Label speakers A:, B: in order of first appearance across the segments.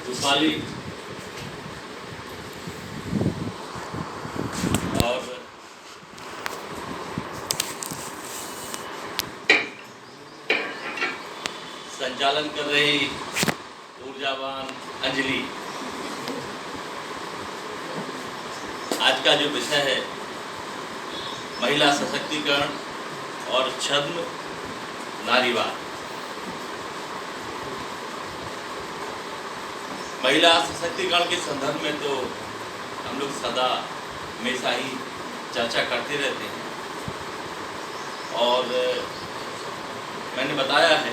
A: रूपाली और संचालन कर रही ऊर्जावान अंजलि। आज का जो विषय है महिला सशक्तिकरण और छद्म नारीवाद। महिला सशक्तिकरण के संदर्भ में तो हम लोग सदा हमेशा ही चर्चा करते रहते हैं और मैंने बताया है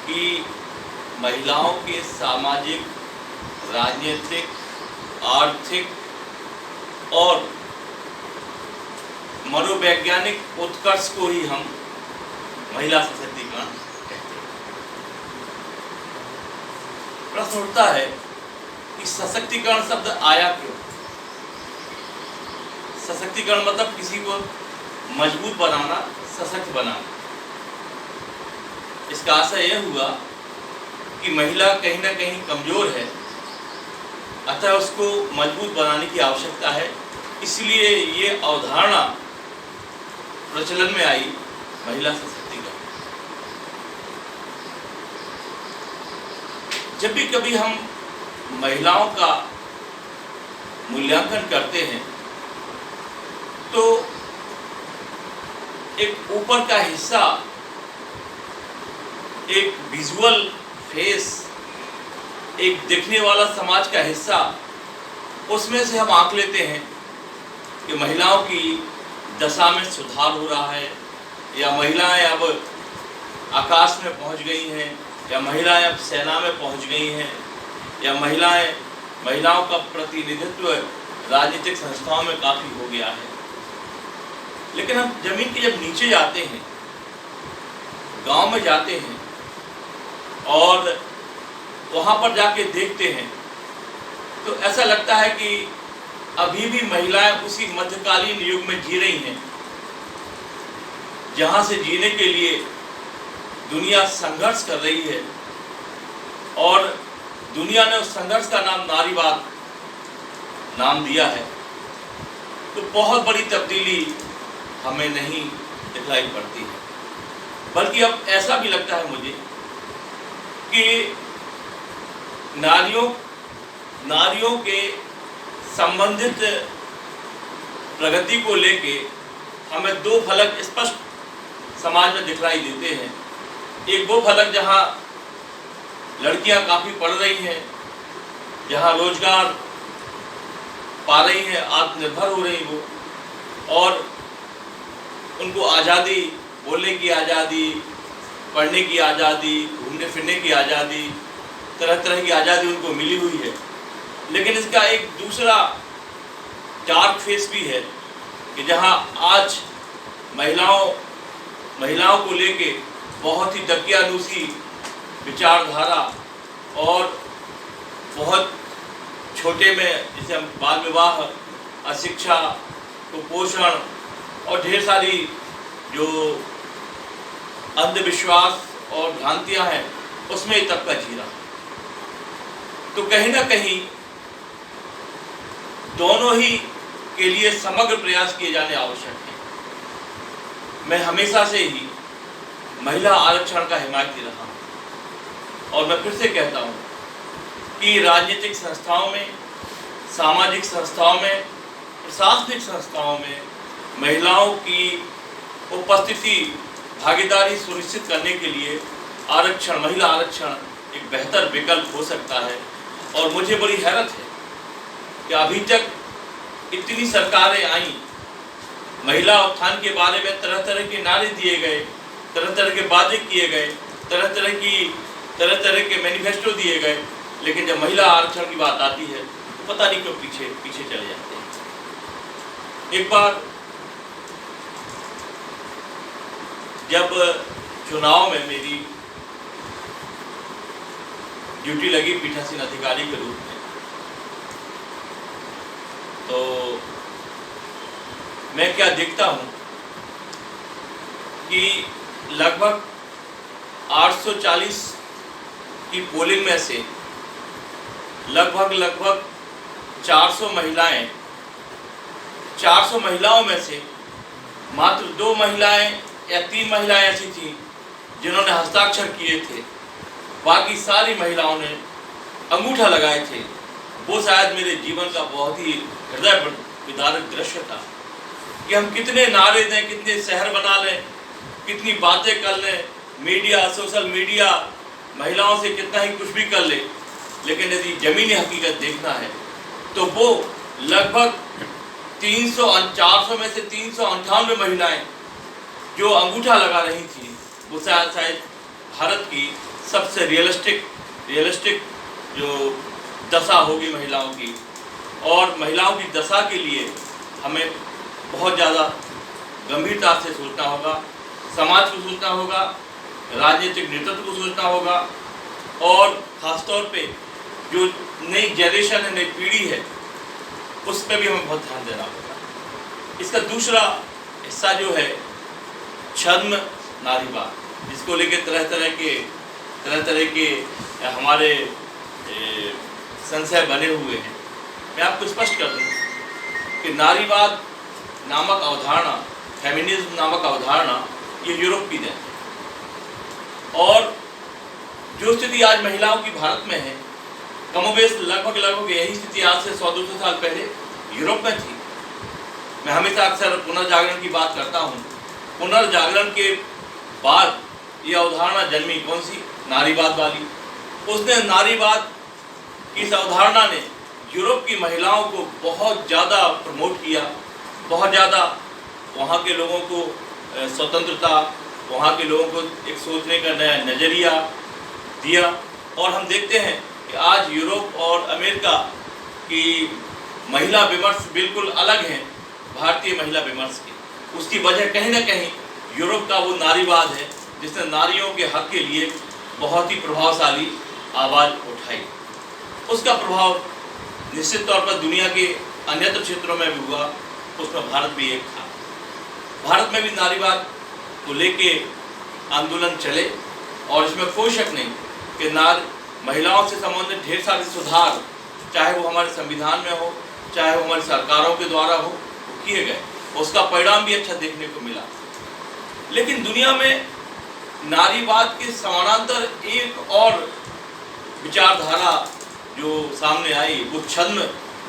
A: कि महिलाओं के सामाजिक, राजनीतिक, आर्थिक और मनोवैज्ञानिक उत्कर्ष को ही हम महिला सशक्तिकरण कहते हैं। प्रश्न उठता है कि सशक्तिकरण शब्द आया क्यों? सशक्तिकरण मतलब किसी को मजबूत बनाना, सशक्त बनाना। इसका आशय यह हुआ कि महिला कहीं ना कहीं कमजोर है, अतः उसको मजबूत बनाने की आवश्यकता है। इसलिए ये अवधारणा प्रचलन में आई, महिला सशक्तिकरण। जब भी कभी हम महिलाओं का मूल्यांकन करते हैं तो एक ऊपर का हिस्सा, एक विजुअल फेस, एक देखने वाला समाज का हिस्सा, उसमें से हम आंक लेते हैं कि महिलाओं की दशा में सुधार हो रहा है, या महिलाएं अब आकाश में पहुंच गई हैं, या महिलाएं अब सेना में पहुंच गई हैं, या महिलाओं का प्रतिनिधित्व राजनीतिक संस्थाओं में काफ़ी हो गया है। लेकिन हम जमीन के जब नीचे जाते हैं, गांव में जाते हैं और वहाँ पर जाके देखते हैं तो ऐसा लगता है कि अभी भी महिलाएं उसी मध्यकालीन युग में जी रही हैं, जहाँ से जीने के लिए दुनिया संघर्ष कर रही है और दुनिया ने उस संघर्ष का नाम नारीवाद नाम दिया है। तो बहुत बड़ी तब्दीली हमें नहीं दिखलाई पड़ती है, बल्कि अब ऐसा भी लगता है मुझे कि नारियों के संबंधित प्रगति को लेके हमें दो फलक स्पष्ट समाज में दिखलाई देते हैं। एक वो फलक जहाँ लड़कियाँ काफ़ी पढ़ रही हैं, जहाँ रोजगार पा रही हैं, आत्मनिर्भर हो रही वो, और उनको आज़ादी, बोलने की आज़ादी, पढ़ने की आज़ादी, घूमने फिरने की आज़ादी, तरह तरह की आज़ादी उनको मिली हुई है। लेकिन इसका एक दूसरा डार्क फेस भी है कि जहां आज महिलाओं को लेके बहुत ही दकियानूसी विचारधारा और बहुत छोटे में, जैसे हम बाल विवाह, अशिक्षा, कुपोषण और ढेर सारी जो अंधविश्वास और भ्रांतियां हैं, उसमें ये तबका जी रहा है। तो कहीं ना कहीं दोनों ही के लिए समग्र प्रयास किए जाने आवश्यक है। मैं हमेशा से ही महिला आरक्षण का हिमायती रहा हूँ और मैं फिर से कहता हूँ कि राजनीतिक संस्थाओं में, सामाजिक संस्थाओं में, प्रशासनिक संस्थाओं में महिलाओं की उपस्थिति, भागीदारी सुनिश्चित करने के लिए आरक्षण, महिला आरक्षण एक बेहतर विकल्प हो सकता है। और मुझे बड़ी हैरत है कि अभी तक इतनी सरकारें आई, महिला उत्थान के बारे में तरह तरह के नारे दिए गए, तरह तरह के वादे किए गए, तरह तरह के मैनिफेस्टो दिए गए, लेकिन जब महिला आरक्षण की बात आती है तो पता नहीं क्यों पीछे चले जाते हैं। एक बार जब चुनाव में मेरी ड्यूटी लगी पीठासीन अधिकारी के रूप में, तो मैं क्या देखता हूँ कि लगभग 840 की पोलिंग में से लगभग 400 महिलाओं में से मात्र 2 महिलाएं या 3 महिलाएं ऐसी थीं जिन्होंने हस्ताक्षर किए थे। बाकी सारी महिलाओं ने अंगूठा लगाए थे। वो शायद मेरे जीवन का बहुत ही हृदय विदारक दृश्य था कि हम कितने नारे दें, कितने शहर बना लें, कितनी बातें कर लें, मीडिया, सोशल मीडिया महिलाओं से कितना ही कुछ भी कर ले, लेकिन यदि ज़मीनी हकीकत देखना है तो वो लगभग 400 में से 398 महिलाएं जो अंगूठा लगा रही थी, वो शायद भारत की सबसे रियलिस्टिक जो दशा होगी महिलाओं की। और महिलाओं की दशा के लिए हमें बहुत ज़्यादा गंभीरता से सोचना होगा, समाज को सोचना होगा, राजनीतिक नेतृत्व को सोचना होगा, और ख़ासतौर पे जो नई जनरेशन है, नई पीढ़ी है, उस पर भी हमें बहुत ध्यान देना होगा। इसका दूसरा हिस्सा जो है छद्म नारीवाद, जिसको लेके तरह तरह के हमारे संशय बने हुए हैं। मैं आपको स्पष्ट कर दूँ कि नारीवाद नामक अवधारणा, फेमिनिज्म नामक अवधारणा, ये यूरोप की देन है। और जो स्थिति आज महिलाओं की भारत में है, कमोबेश लगभग यही स्थिति आज से 100-200 साल पहले यूरोप में थी। मैं हमेशा अक्सर पुनर्जागरण की बात करता हूँ। पुनर्जागरण के बाद ये अवधारणा जन्मी, कौन सी? नारीवाद वाली। उसने नारीवाद की इस अवधारणा ने यूरोप की महिलाओं को बहुत ज़्यादा प्रमोट किया, बहुत ज़्यादा वहाँ के लोगों को स्वतंत्रता, वहाँ के लोगों को एक सोचने का नया नज़रिया दिया। और हम देखते हैं कि आज यूरोप और अमेरिका की महिला विमर्श बिल्कुल अलग हैं भारतीय महिला विमर्श की। उसकी वजह कहीं ना कहीं यूरोप का वो नारीवाद है, जिसने नारियों के हक के लिए बहुत ही प्रभावशाली आवाज़ उठाई। उसका प्रभाव निश्चित तौर पर दुनिया के अन्यत्र क्षेत्रों में भी हुआ, उसमें भारत भी एक था। भारत में भी नारीवाद को लेके आंदोलन चले, और इसमें कोई शक नहीं कि महिलाओं से संबंधित ढेर सारे सुधार, चाहे वो हमारे संविधान में हो, चाहे वो हमारी सरकारों के द्वारा हो, वो किए गए। उसका परिणाम भी अच्छा देखने को मिला। लेकिन दुनिया में नारीवाद के समानांतर एक और विचारधारा जो सामने आई, वो छद्म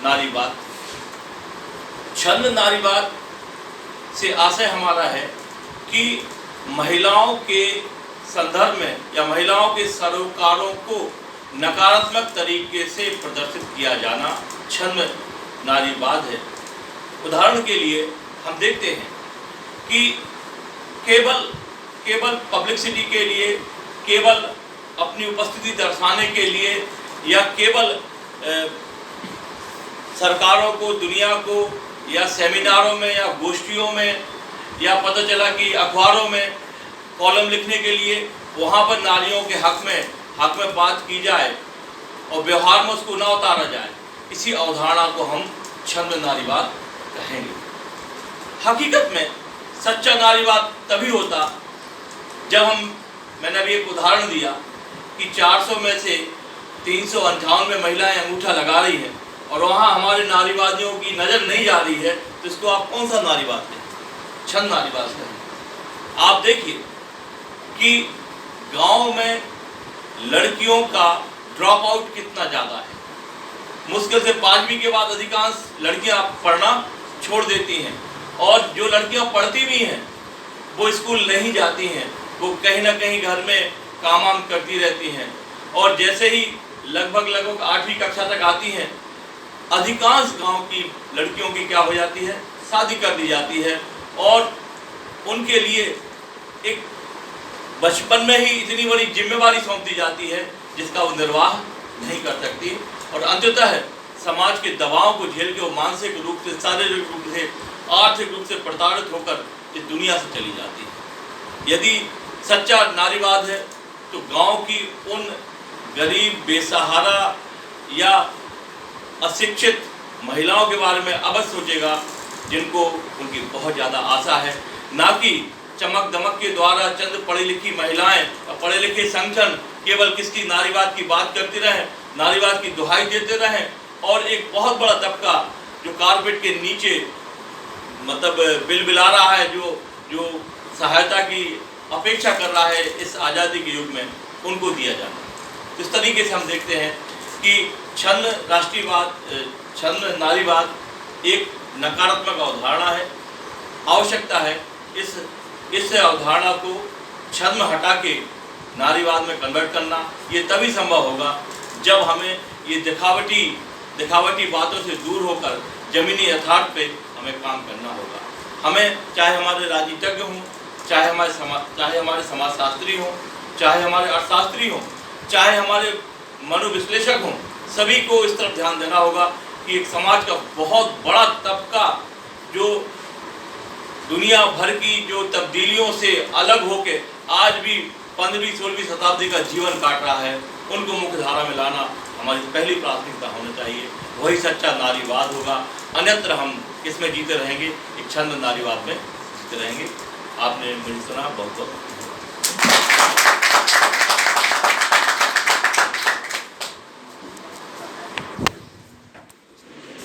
A: नारीवाद। छद्म नारीवाद से आशय हमारा है कि महिलाओं के संदर्भ में या महिलाओं के सरोकारों को नकारात्मक तरीके से प्रदर्शित किया जाना छद्म नारीवाद है। उदाहरण के लिए हम देखते हैं कि केवल पब्लिसिटी के लिए, केवल अपनी उपस्थिति दर्शाने के लिए, या केवल सरकारों को, दुनिया को, या सेमिनारों में या गोष्ठियों में, या पता चला कि अखबारों में कॉलम लिखने के लिए वहाँ पर नारियों के हक में बात की जाए और व्यवहार में उसको ना उतारा जाए, इसी अवधारणा को हम छद्म नारीवाद कहेंगे। हकीकत में सच्चा नारीवाद तभी होता जब मैंने अभी एक उदाहरण दिया कि 400 में से 398 महिलाएं अंगूठा लगा रही हैं और वहाँ हमारे नारीवादियों की नज़र नहीं जा रही है, तो इसको आप कौन सा नारीवाद कहें? छद्म नारीवाद कहें। आप देखिए कि गांव में लड़कियों का ड्रॉप आउट कितना ज़्यादा है। मुश्किल से 5वीं के बाद अधिकांश लड़कियां पढ़ना छोड़ देती हैं, और जो लड़कियां पढ़ती भी हैं वो स्कूल नहीं जाती हैं, वो कहीं ना कहीं घर में काम वाम करती रहती हैं, और जैसे ही लगभग 8वीं कक्षा तक आती हैं, अधिकांश गांव की लड़कियों की क्या हो जाती है? शादी कर दी जाती है, और उनके लिए एक बचपन में ही इतनी बड़ी जिम्मेवारी सौंप दी जाती है जिसका वो निर्वाह नहीं कर सकती, और अंततः समाज के दबाव को झेल के वो मानसिक रूप से, शारीरिक रूप से, आर्थिक रूप से प्रताड़ित होकर इस दुनिया से चली जाती है। यदि सच्चा नारीवाद है तो गांव की उन गरीब, बेसहारा या अशिक्षित महिलाओं के बारे में अवश्य सोचेगा जिनको उनकी बहुत ज़्यादा आशा है, ना कि चमक दमक के द्वारा चंद पढ़ी लिखी महिलाएं और पढ़े लिखे संगठन केवल किसकी नारीवाद की बात करते रहें, नारीवाद की दुहाई देते रहें, और एक बहुत बड़ा तबका जो कारपेट के नीचे मतलब बिलबिला रहा है, जो सहायता की अपेक्षा कर रहा है इस आज़ादी के युग में, उनको दिया जाना। इस तरीके से हम देखते हैं कि छद्म राष्ट्रीयवाद, छद्म नारीवाद एक नकारात्मक अवधारणा है। आवश्यकता है इस अवधारणा को छद्म हटा के नारीवाद में कन्वर्ट करना। ये तभी संभव होगा जब हमें ये दिखावटी बातों से दूर होकर जमीनी यथार्थ पे हमें काम करना होगा। हमें चाहे हमारे राजनीतिज्ञ हों, चाहे हमारे समाजशास्त्री हों, चाहे हमारे अर्थशास्त्री हों, चाहे हमारे मनोविश्लेषक हों, सभी को इस तरफ ध्यान देना होगा कि एक समाज का बहुत बड़ा तबका जो दुनिया भर की जो तब्दीलियों से अलग होकर आज भी 15वीं-16वीं शताब्दी का जीवन काट रहा है, उनको मुख्य धारा में लाना हमारी पहली प्राथमिकता होनी चाहिए। वही सच्चा नारीवाद होगा, अन्यत्र हम किसमें जीते रहेंगे? एक छद्म नारीवाद में जीते रहेंगे। आपने मुझे सुना, बहुत बहुत